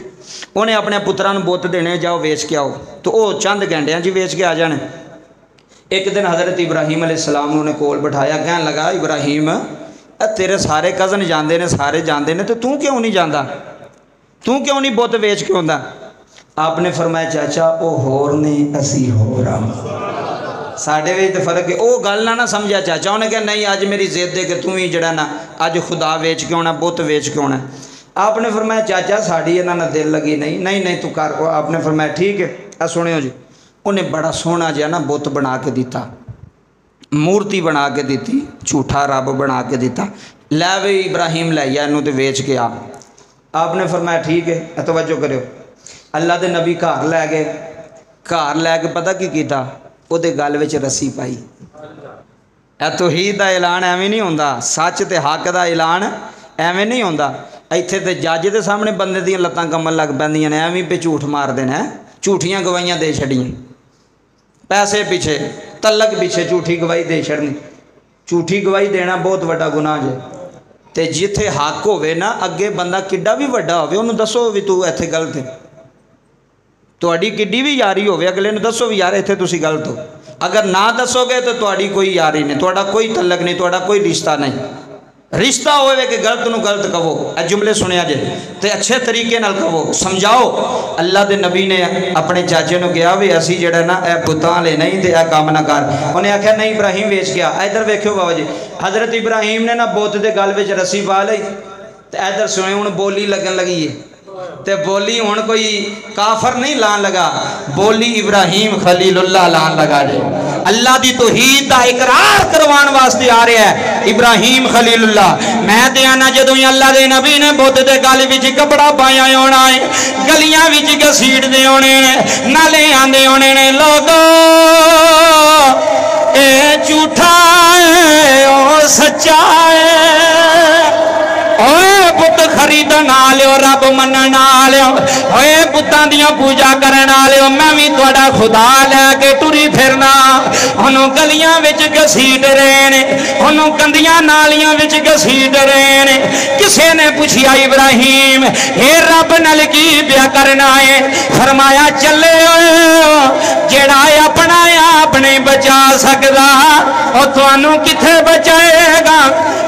उन्हें अपने पुत्रां नूं बुत देने, जाओ वेच के आओ, तो वह चंद घंटियां च वेच के आ जाने। एक दिन हज़रत इब्राहिम अलैहिस्सलाम ने कोल बिठाया, कहन लगा इब्राहिम तेरे सारे कज़न जाते हैं, सारे जाते हैं, तो तू क्यों नहीं जाता, तू क्यों नहीं बुत वेच के आंदा? आपने फरमाया चाचा वो होर ने असी होर आ, साढ़े विच तो फर्क है। वो गल ना समझा चाचा, उन्हें कहा नहीं अज मेरी जिद है कि तू ही जड़ा ना अज खुदा वेच के आना, बुत वेच के आना। आपने फरमाया चाचा साड़ी इन्हां नाल दिल लगी नहीं, नहीं नहीं तू कर। आपने फरमाया ठीक है। सुनियो जी, उन्हें बड़ा सोहना जिहा ना बुत बना के दिता, मूर्ति बना के दी, झूठा रब बना के दिता। लै वे इब्राहिम लै आ इनू तो वेच के आ। आपने फरमाया ठीक है। तवज्जो करियो, अल्लाह दे नबी घर लै गए, घर लैके पता की कीता, उहदे गल विच रस्सी पाई। तौहीद दा ऐलान एवें नहीं होंदा, सच ते हक दा ऐलान एवें नहीं होंदा। इत्थे ते जज दे सामने बंदे दियां लत्तां कंबन लग पैंदियां ने, एवें पे झूठ मारदे ने, झूठियां गवाहियां दे छड़ियां, पैसे पिछे, तलक पिछे झूठी गवाही दे छड़नी। झूठी गवाही देना बहुत बड़ा गुनाह जे। ते जिथे हक होवे ना, अगे बंदा किड्डा भी वड्डा होवे उन्होंने दसो भी तू इत्थे गलत है। तुहाडी किड्डी भी यारी होवे, अगले नूं दसो भी यार इत्थे तुसीं गलत हो। अगर ना दसोगे तो तुहाडी कोई यारी नहीं, तुहाडा कोई तलक नहीं, तुहाडा कोई रिश्ता नहीं। रिश्ता होवे कि गलत नूं गलत कहो। ए जुमले सुनिया जे ते अच्छे तरीके नाल कहो, समझाओ। अल्लाह दे नबी ने अपने चाचे नूं कहा भी असी जिहड़ा ना ए बुतां ले नहीं ते ए काम ना कर। उन्हें आख्या नहीं इब्राहिम वेच गया। इधर वेखियो बाबा जी, हज़रत इब्राहिम ने ना बुत दे गल विच रस्सी पा लई ते इधर सुने हुण बोली लगन लगी है। ते बोली हुण कोई काफर नहीं लान लगा, बोली इब्राहिम खलीलुल्लाह लान लगा जे। अल्लाह दी तौहीद दा इकरार करवाण वास्ते आ रहा है इब्राहिम खलीलुल्लाह। मैं ते आना जदों अल्लाह दे नबी ने बुत दे गल विच कपड़ा पाया होना है, गलियां विच घसीट दे होने ने, नाले आंदे होने ने लोगो ए झूठा है ओ सच्चा है, ओए पुत खरीद ना लियो, रब मनन ना लियो, ओए पुत्तां दियां पूजा करन वालियो, मैं भी तुहाडा खुदा लैके टुरी फिरना। ओनू गलियां विच घसीट रहे ने, ओनू कंदियां नालियां विच घसीट रहे ने। किसे ने पूछिया इब्राहिम हे रब नाल की ब्याह करना है? फरमाया चले जेड़ा अपना आप नहीं बचा सकदा ओ तुहानू किथे बचाएगा।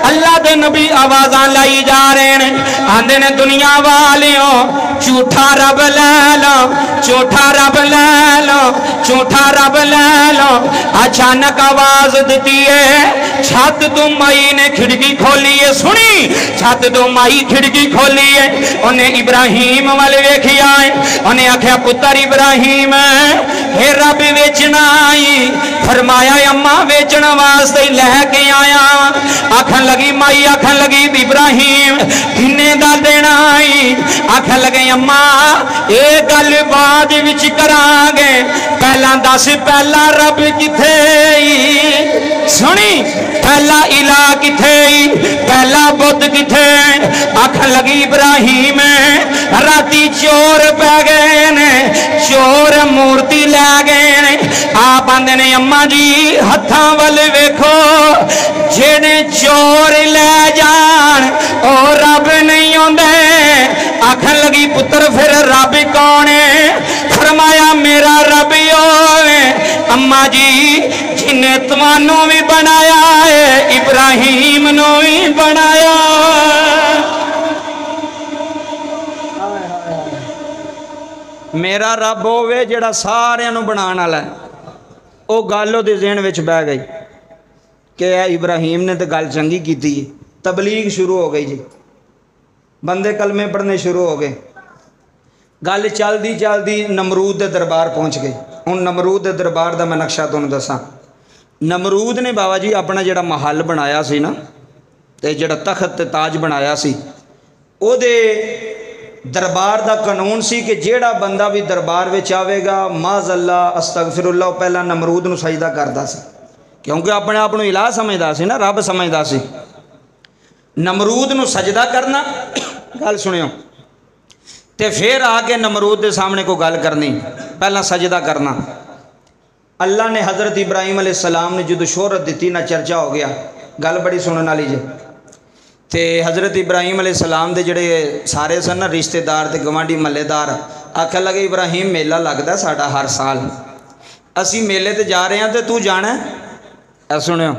अल्लाह दे नबी आवाज़ां लाई जा रहे ने, आंदे ने दुनिया वालियों झूठा रब ले लो, झूठा रब ले लो, झूठा रब ले लो। अचानक आवाज दी है, छत तो माई ने खिड़की खोली है, सुनी छत तो माई खिड़की खोली है। उन्हें इब्राहिम वाल वेखिया है, उन्हें आख्या पुत्र इब्राहिम हे रब वेचना आई। फरमाया अम्मा वेचन वास्ते लैके आया। आखन लगी माई, आखन लगी इब्राहिम किन्ने दा देना आई? आखन लगे अम्मा ये गल बाद विच करांगे, पहला दस पहला रब किथे? सुनी पहला इला किथे, पहला बुत किथे? आखन लगी इब्राहिम राती चोर पै गए ने, चोर मूर्ति लै गए ने। आप आंदे ने अम्मा जी हत्थां वल वेखो, जेड़े चोर ले जान ओ रब नहीं आंदे। आखन लगी पुत्र फिर रब कौन है? फरमाया मेरे मेरा रब होवे अम्मा जी जिन्हें तुहानू भी बनाया है इब्राहिम नू भी बनाया। मेरा रब होवे जिहड़ा सारियां नू बनाने वाला है। वो गल उहदे ज़हन विच बह गई कि इब्राहिम ने तो गल चंगी की, तबलीग शुरू हो गई जी, बंदे कलमे पढ़ने शुरू हो गए। गल चलदी चलदी नमरूद के दरबार पहुँच गई। हुण नमरूद के दरबार का मैं नक्शा तुहानूं दसां। नमरूद ने बाबा जी अपना जिहड़ा महल बनाया सी ना, ते जिहड़ा तखत ते ताज बनाया सी, ओहदे दरबार का कानून सी कि जिहड़ा बंदा भी दरबार विच आवेगा माज़अल्ला अस्तगफिरुल्लाह पहला नमरूद नूं सजदा करदा सी, क्योंकि अपने आप नूं इलाह समझदा सी ना, रब समझदा सी। नमरूद नूं सजदा करना, गल सुनियो, ते फिर आके नमरूद के सामने कोई गल करनी, पहला सजदा करना। अल्लाह ने हज़रत इब्राहिम अलैहिस्सलाम ने जो शोहरत दी ना, चर्चा हो गया, गल बड़ी सुनने वाली जे। तो हज़रत इब्राहिम अलैहिस्सलाम दे जिहड़े सारे सन ना रिश्तेदार ते गवांढी महल्लेदार आखन लगे इब्राहिम मेला लगता साडा हर साल, असी मेले ते जा रहे हैं तो तू जाना है? सुनियो,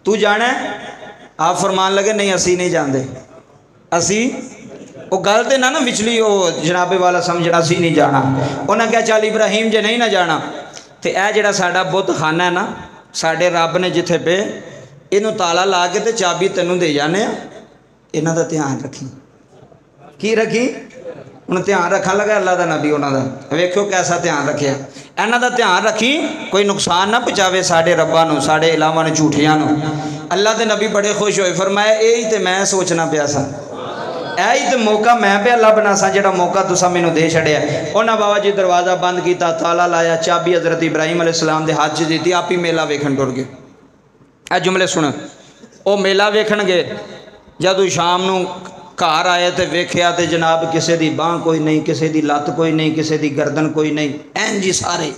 तू जाना है? आप फरमान लगे नहीं असी नहीं जाते, असी वो गल तो ना विचली वो जनाबे वाला समझना असी नहीं जाना। उन्हें क्या चल इब्राहिम जे नहीं ना जाना तो यह जिहड़ा साडा बुत खाना है ना, साडे रब ने जिथे पे इनू ताला ला के ते चाबी तैनूं दे जाने, इन्हां दा ध्यान रखी। की रखी? हुण ध्यान रखन लगा अल्लाह दा नबी उन्हां दा, वेखो कैसा ध्यान रखिया। इन्हां दा ध्यान रखी कोई नुकसान ना पहुँचावे साडे रब्बां नूं, साडे इलाहां नूं, झूठियां नूं। अल्लाह दे नबी बड़े खुश होए, फरमाया यही तो मैं सोचना पिया सा, यही तो मौका मैं पे अल्लाह बना सा जिहड़ा मौका तुसां मैनूं दे छड़िया। उन्हां बाबा जी दरवाज़ा बंद किया, ताला लाया, चाबी हज़रत इब्राहिम अलैहिस्सलाम दे हाथ च दित्ती, आप ही मेला वेखण टुर गए। ए जुमले सुन, वो मेला वेखण गए, जदों शाम नूं घर आए तो वेख्या तो जनाब किसी की बांह कोई नहीं, किसी की लत्त कोई नहीं, किसी की गर्दन कोई नहीं, ऐन जी सारे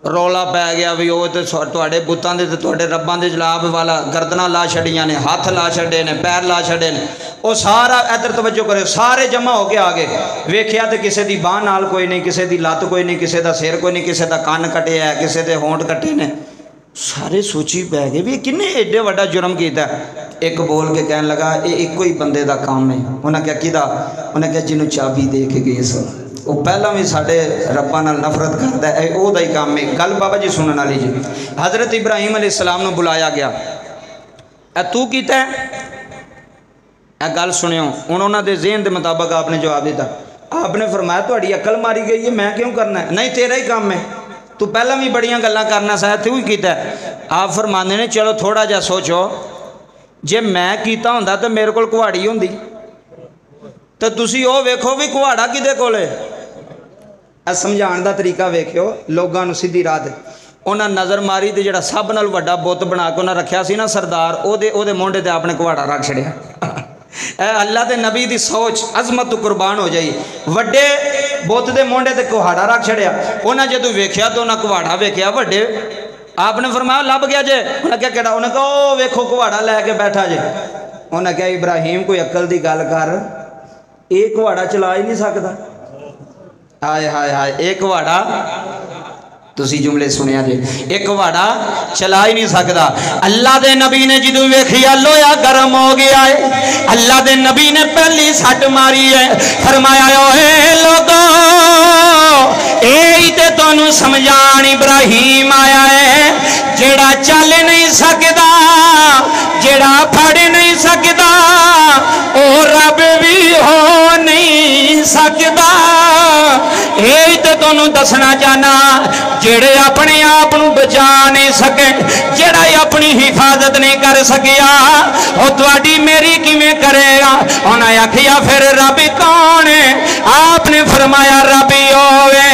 रौला पै गया भी वो तो तुहाडे बुतां दे ते तुहाडे रब्बां दे जलाब वाला गर्दनां ला छड़ियां ने, हाथ ला छड़े ने, पैर ला छड़े ने। वो सारा इधर तवज्जो करे, सारे जमा हो के आ गए। वेख्या तो किसी की बांह नाल कोई नहीं, किसी की लत्त कोई नहीं, किसी का सिर कोई नहीं, किसी का कन्न कटे है, किसी के होंठ कटे ने। सारे सोची पै गए भी किन्ने एडे वड्डा जुर्म किया। एक बोल के कहन लगा ये एक ही बंदे का काम है। उन्हें क्या किया? उन्हें क्या जिन्होंने चाबी दे के गए सो वो पहला भी साढ़े रब्बां नाल नफरत करता है, वह ही काम है। गल बाबा जी सुनने वाली जी। हज़रत इब्राहिम अलैहिस्सलाम नूं बुलाया गया, तू कीता है? गल सुनियो। हुण उन्हां दे ज़हन दे मुताबिक आपने जवाब दिता। आपने फरमाया तुहाडी अकल मारी गई है, मैं क्यों करना है? नहीं तेरा ही काम है, तू पहला भी बड़ियां गल्लां करना सा, तू ही कीता है। आप फरमाते ने चलो थोड़ा जा सोचो, जे मैं कीता हुंदा तो मेरे कोल कुहाड़ी हुंदी, तो तुसी ओ वेखो भी कुहाड़ा किदे कोल है। समझाने का तरीका वेखियो लोगों सीधी राह ते। उन्हें नज़र मारी तो जिहड़ा सब नाल वड्डा बुत बना के उन्हें रखा सी ना सरदार, ओदे मोढे ते आपने कुहाड़ा रख छड़िया। अल्लाह के नबी की सोच अजमत तो कुर्बान हो जाई। वड्डे बुत के मोढे ते कुहाड़ा रख छड़िया। उन्हें जदों वेख्या तो उन्हें कुहाड़ा वेख्या वड्डे। आपने फरमाया लभ गया जे? उन्हें क्या कहना? उन्हें कहा ओ वेखो कुहाड़ा लैके बैठा जे। उन्हें कहा इब्राहिम कोई अकल की गल कर, एक कुहाड़ा चला ही नहीं सकता। हाय हाय हाय, एक कुहाड़ा, तुसी जुमले सुनिया जे, एक कुहाड़ा चला ही नहीं सकता। अल्लाह दे नबी ने जदों वेखिया लोया गर्म हो गया है, अल्लाह दे नबी ने पहली सट मारी है। फरमाया ओए लोगो यही ते तुहानू समझाण इब्राहिम आया है, जेड़ा चल नहीं सकता, जेड़ा फड़ नहीं सकता, ओ रब भी हो नहीं सकता। यही तो तुहानू दसना चाहना, जेड़े अपने आप नू बचा नहीं सके, जेड़ा अपनी हिफाजत नहीं कर सकिया, वो तुहाडी मेरी किवें करेगा? उन्हें आखिया फिर रब कौन है? आपने फरमाया रब होवे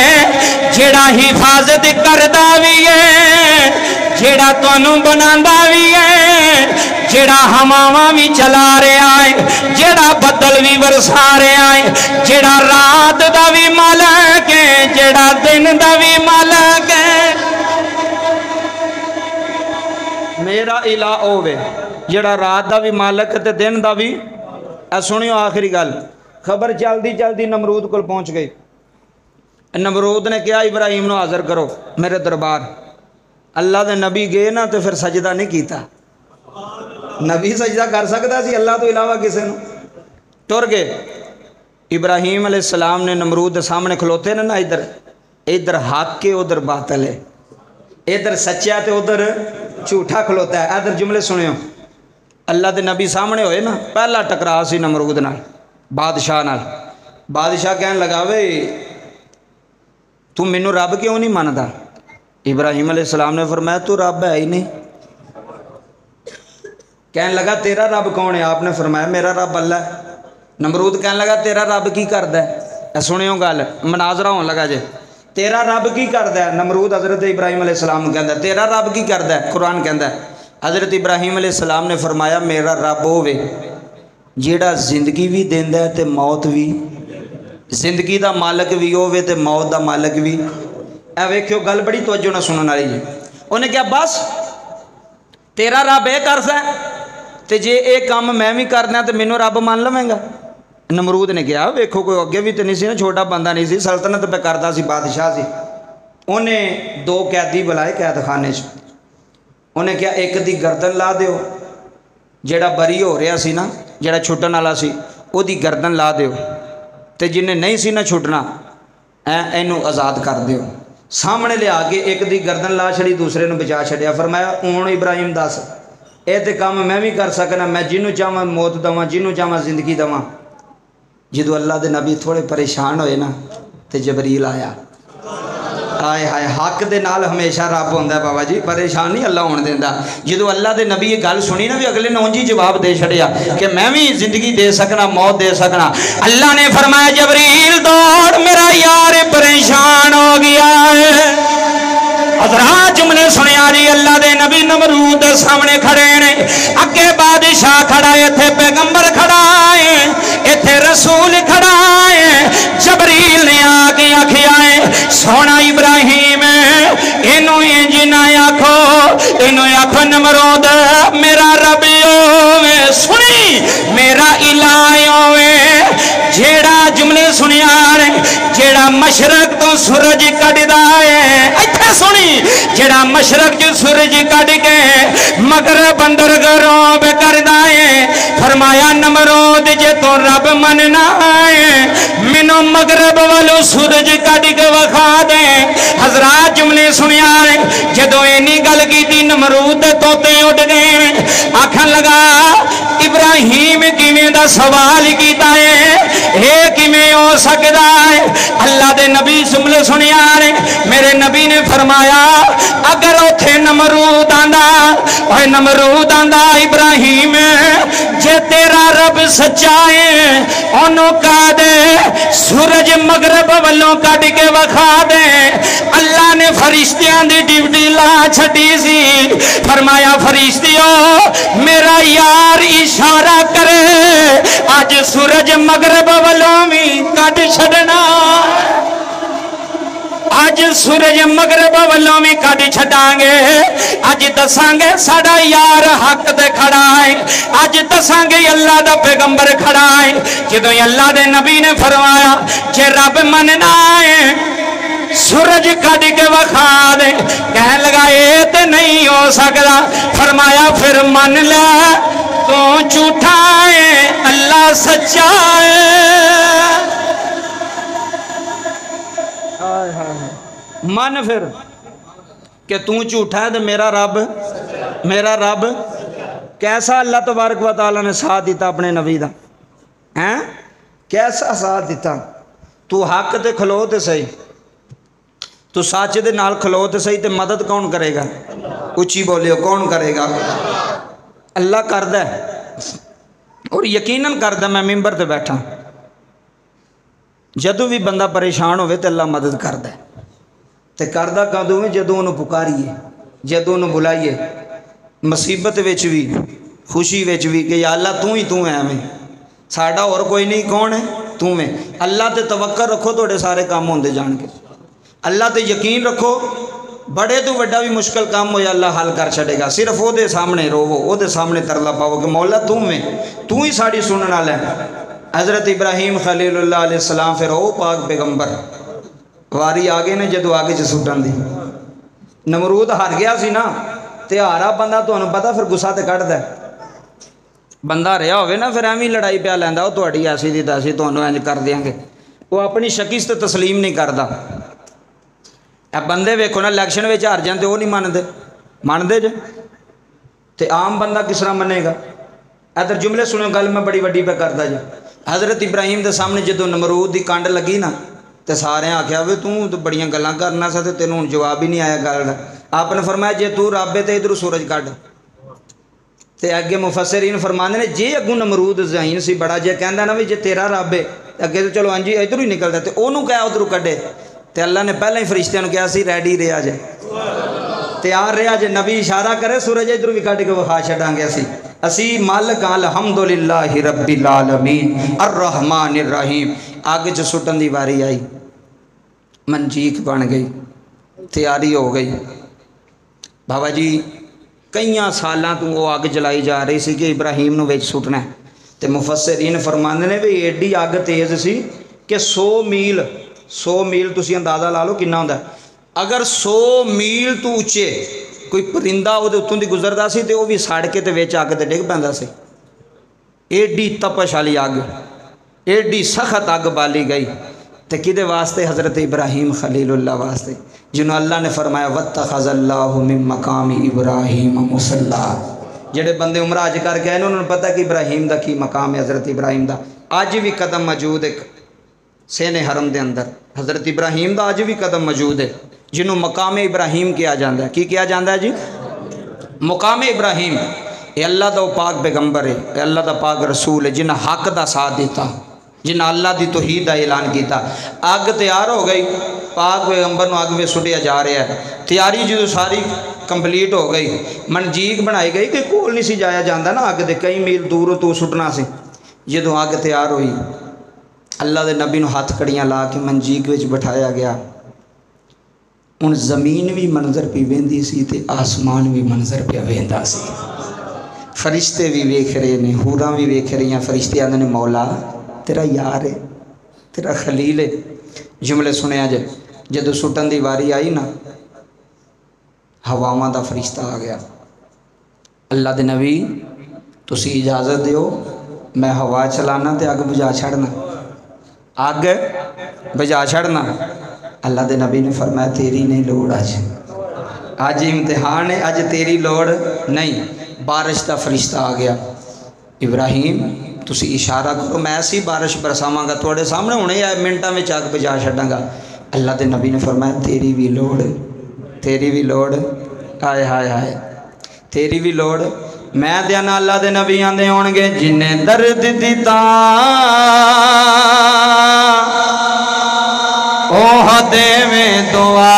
जेड़ा हिफाजत करदा भी है, जेड़ा तुहानू बनांदा भी है, जेड़ा हवावां भी चला रहा है, जेड़ा बदल भी बरसा रहा है, जेड़ा रात दा भी मालक है, जेड़ा दिन दा भी मालक है। मेरा इला होवे जेड़ा रात दा भी मालक ते दिन दा भी। सुनियो आखिरी गल, खबर चलदी चलदी नमरूद कोल पहुँच गई। नमरूद ने कहा इब्राहिम नूं हाज़र करो मेरे दरबार। अल्लाह दे नबी गए ना तो फिर सजदा नहीं कीता। नबी सजदा कर सकता सी अल्लाह तो इलावा किसी नूं? टुर गए। इब्राहिम अलैहिस्सलाम ने नमरूद के सामने खलोते ने ना, इधर इधर हक के उधर बातल है, इधर सच्चा तो उधर झूठा खलोता है। इधर जुमले सुनियो। अल्लाह के नबी सामने होए ना, पहला टकरा सी नमरूद नाल, बादशाह नाल। बादशाह कहन लगा वे तू मैनू रब क्यों नहीं मानता? इब्राहिम अलैहिस्सलाम ने फरमाया तू रब है ही नहीं। कहन लगा तेरा रब कौन है? आपने फरमाया मेरा रब अल्लाह है। नमरूद कहन लगा तेरा रब की करदा है? सुनियो गल, मनाजरा होने लगा जे। तेरा रब की करदा है? नमरूद हज़रत इब्राहिम अलैहिस्सलाम कहंदा तेरा रब की करदा है? कुरान कहंदा है। हज़रत इब्राहिम अलैहिस्सलाम ने फरमाया मेरा रब होवे जेड़ा जिंदगी भी देंदा है ते मौत भी, जिंदगी दा मालक भी होवे ते मौत दा मालक भी। ए वेखियो गल बड़ी तवज्जो नाल सुनन वाली जी। उन्हें क्या बस तेरा रब ये करदा है ते जे ये काम मैं भी करना तो मैनू रब मान लवेंगा? नमरूद ने कहा वेखो कोई अगे भी तो नहीं सी ना, छोटा बंदा नहीं सी, सल्तनत पे करता सी, बादशाह सी। उन्हें दो कैदी बुलाए कैद खाने च। उन्हें क्या एक दी गर्दन ला दियो, जेड़ा बरी हो रहा सी ना, जेड़ा छुट्टन वाला सी ओदी गर्दन ला दियो, ते जिन्हें नहीं सी ना छुटना इनू आज़ाद कर दियो। सामने लिया के एक दी गर्दन ला छड़ी, दूसरे नू बचा छड़िया। फरमाया हुण इब्राहिम दस ये तो काम मैं भी कर सकना, मैं जिन्हों चाहवा मौत देवां, जिन्हों चाहवा जिंदगी देवां। जदों अल्लाह के नबी थोड़े परेशान होए ना तो जबरील आया। हाय हाय हक दे नाल हमेशा रब होंदा है बाबा जी, परेशान नहीं अल्लाह होने देंदा। जदों अल्लाह के नबी ये गल सुनी ना भी अगले ने उंज ही जवाब दे छड़िया कि मैं भी जिंदगी दे सकना, मौत दे सकना। अल्लाह ने फरमाया जबरील दौड़, मेरा यार परेशान हो गया है। हज़रात जुमले सुनिया जी। अल्लाह दे नबी नमरूद सामने खड़े ने, अगे बादशाह खड़ा है, इत्थे पैगंबर खड़ा है, इत्थे रसूल खड़ा है। जबरील ने आके आखिया है सोना इब्राहिम इनू इंज ना आखो, इनू आखो नमरूद मेरा रब होवे, सुनी मेरा इलाह होवे जेड़ा जुमले सुनिया ने, जेड़ा मशरक तो सूरज कटदा है। इत्थे सुनी जेड़ा मशरक च सूरज कट के मगरब अंदर गरूब करदा है। फरमाया नमरूद जे तो रब मनना है मैनू मगरब वालों सूरज कट के वखा दे। हज़रात जुमले सुनिया जदों इन्नी गल की नमरूद तोते उड़ गए, आखन लगा इब्राहिम किवें दा सवाल कीता है, ये किवें हो सकदा है? अल्लाह दे नबी जुमले सुनिया मेरे नबी ने फरमाया अगर उथे नमरूद आंदा, ओए नमरूद आंदा इब्राहिम जे तेरा रब सच्चा है ओनू कह दे सूरज मगरब वालों कट के वखा दे। अल्लाह ने फरिश्तियां दी ड्यूटी ला छड़ी सी। फरमाया फरिश्तियों मेरा यार इशारा करे अज सूरज मगरब वालों भी कट छड़ना, अज सूरज मगरब वालों भी कट छड़ांगे। अज दसांगे साडा यार हक ते खड़ा है, अज दसांगे अल्लाह दा पैगंबर खड़ा है। जदों अल्लाह दे नबी ने फरमाया जे रब मनना है सूरज कट के वखा दे, कह लगा ये तो नहीं हो सकता। फरमाया फिर मन ले तू झूठा है अल्लाह सच्चा है। मन फिर कि तू झूठा है तो मेरा रब कैसा अल्लाह तबारक व तआला ने साथ दिता अपने नबी दा हैं, कैसा साथ दिता। तू हक ते खलो ते सही, तू सच दे नाल खलो ते सही, ते मदद कौन करेगा? उच्ची बोलियो कौन करेगा? अल्लाह करदा और यकीनन करदा। मैं मिंबर ते बैठा, जदों भी बंदा परेशान होवे ते अल्लाह मदद करदा है। ते करदा कदों जदों उन्होंने पुकारीए, जदों उन्होंने बुलाइए, मुसीबत विच भी खुशी विच भी कि या अल्लाह तू है, हमें साडा और कोई नहीं, कौन है? तू है। अल्लाह ते तवक्कल रखो थोड़े सारे काम होंदे जाणगे। अल्लाह ते यकीन रखो, बड़े तो बड़ा भी मुश्किल काम हो अल्लाह हल कर छड़ेगा। सिर्फ वो सामने रोवो, वो सामने तरला पाओ कि मौला तू में, तू ही साड़ी सुनने वाला है। हज़रत इब्राहिम खलीलुल्लाह अलैहिस्सलाम फिर ओ पाक पैगंबर वारी आ गई ने जदों आग च सुट्टण दी। नमरूद हार गया सी ना, ते हारा बंदा तुहानूं पता फिर गुस्सा तो कढ़दा है। बंदा रहा होवे ना फिर एवं लड़ाई पिया लैंदा, वो तुहाडी ऐसी दी तैसी, तुहानूं इंज कर देंगे। वो अपनी शिकस्त तस्लीम नहीं करता। ए बंदे वेखो ना इलैक्शन में हार जाते, वो नहीं मनते जे, तो आम बंदा किस तरह मनेगा। इधर जुमले सुनो, गल मैं बड़ी वड्डी पे करता जी। हज़रत इब्राहिम के सामने जो नमरूद की कंड लगी ना, तो सारे आख्या वे तू तो बड़िया गल्लां करना सा, तो तेनों जवाब ही नहीं आया गल का। आपने फरमाया जे तू रब है तो इधरों सूरज कढ़। तो अगे मुफसरीन फरमाते ने जे अगू नमरूद ज़हीन सी बड़ा, जे कहता ना भी जे तेरा रब है अगे तो चलो हाँ जी इधरों ही निकलता, तो उन्होंने कहा उधरों कढ़े। तो अल्लाह ने पहले ही फरिश्तियां कहा सी रैडी रहा जे, तैयार रहा जे, नबी इशारा करे सूरज इधरों भी कढ़ के विखा छड़ांगे। असी मालिक अल्हम्दुलिल्लाहि रब्बिल आलमीन अर्रहमानिर रहीम। अग च सुटन की वारी आई, मंजीक बन गई, तैयारी हो गई। बाबा जी कई सालों तो वो अग जलाई जा रही सी कि इब्राहिम नूं विच सुटना है। तो मुफस्सिरीन फरमांदे ने भी एडी अग तेज़ सी कि 100 मील तुसीं अंदाज़ा ला लो कितना हुंदा। अगर 100 मील तो उच्चे कोई परिंदा वो उत्तों दी गुजरदा सी तो वह भी सड़ के ते विच अग ते डिग पैंदा सी। एडी तपश वाली अग, एडी सख्त अग बाली गई। तो किदे वास्ते? हज़रत इब्राहिम खलीलुल्लाह वास्ते, जिन्होंने अल्लाह ने फरमाया वत्तखज़ल्लाहु मिन मकाम इब्राहिम मुसल्ला। जेडे बंदे उमरा अज करके आए उन्होंने पता कि इब्राहिम का की मकाम है। हज़रत इब्राहिम का अज भी कदम मौजूद है सेने हरम के अंदर। हज़रत इब्राहिम का अज भी कदम मौजूद है, जिन्हों मकाम इब्राहिम किया जाता है। की किया जाता है जी? मकाम इब्राहिम। ये अल्लाह का पाक पैगंबर है, ये अल्लाह का पाक रसूल है, जिन्हें हक का साथ दिता, जिन्हें अल्लाह की तौहीद का ऐलान किया। अग तैयार हो गई, पाक पैगंबर को अग में सुटिया जा रहा है। तैयारी जो सारी कंप्लीट हो गई, मंजीक बनाई गई कि कोल नहीं सी जाया जाता ना अग दे, कई मील दूरों तू सुटना सी। जो अग तैयार हुई, अल्लाह के नबी हाथ कड़ियाँ ला के मंजीक में बिठाया गया। हुण जमीन भी मंजर पी वेंदी सी ते आसमान भी मंजर पिया वेंदा सी। फरिश्ते भी वेख रहे ने, हूरां भी वेख रही। फरिश्ते आंदे ने मौला तेरा यार है, तेरा खलील है। जुमले सुनिया जे, जदों सुटन की वारी आई ना, हवावां दा फरिश्ता आ गया। अल्लाह दे नबी तुसी इजाज़त दिओ, मैं हवा चलाना ते अग बुझा छड़ना, अग बुझा छड़ना। अल्लाह दे नबी ने फरमाया तेरी नहीं लोड़, अज इम्तिहान है, अज तेरी लोड़ नहीं। बारिश का फरिश्ता आ गया। इब्राहिम तुसी इशारा करो, मैं ऐसी बारिश बरसावांगा थोड़े सामने, हुणे मिनटां में अग बुझा छड्डांगा। अल्लाह के नबी ने फरमाया तेरी भी लोड़, तेरी भी लोड़। हाय हाय हाय, तेरी भी लोड़। मैं देना अल्लाह के नबी आंदे होणगे जिन्हें दर्द दिता ओह देवें दुआ,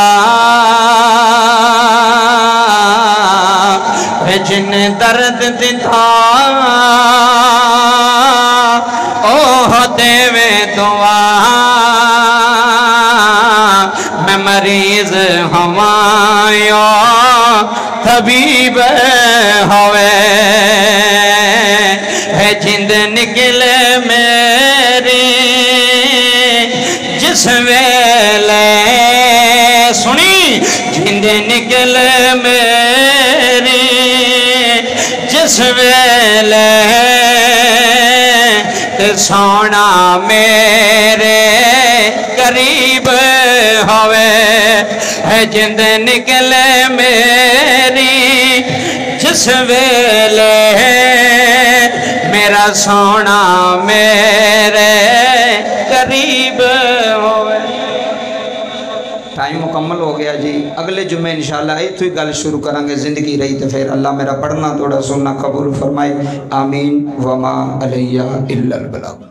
जिन्हें दर्द दिता ओह देवें दुआ। मैं मरीज हवायो तबीब होवे, है जिंद निकले मेरी जिस वेले, सुनी जिंद निकले मेरी जिस वेले, सोना मेरे करीब होवे, है जिंद निकले मेरी जिस वेले, मेरा सोना मेरे करीब होवे। टाइम मुकम्मल हो गया जी। अगले जुम्मे इंशाअल्लाह इत्थों ही गल शुरू करांगे। जिंदगी रही तो फिर अल्लाह मेरा पढ़ना थोड़ा सुनना कबूल फरमाए। आमीन। वमा अलैया इल्लल बलाग।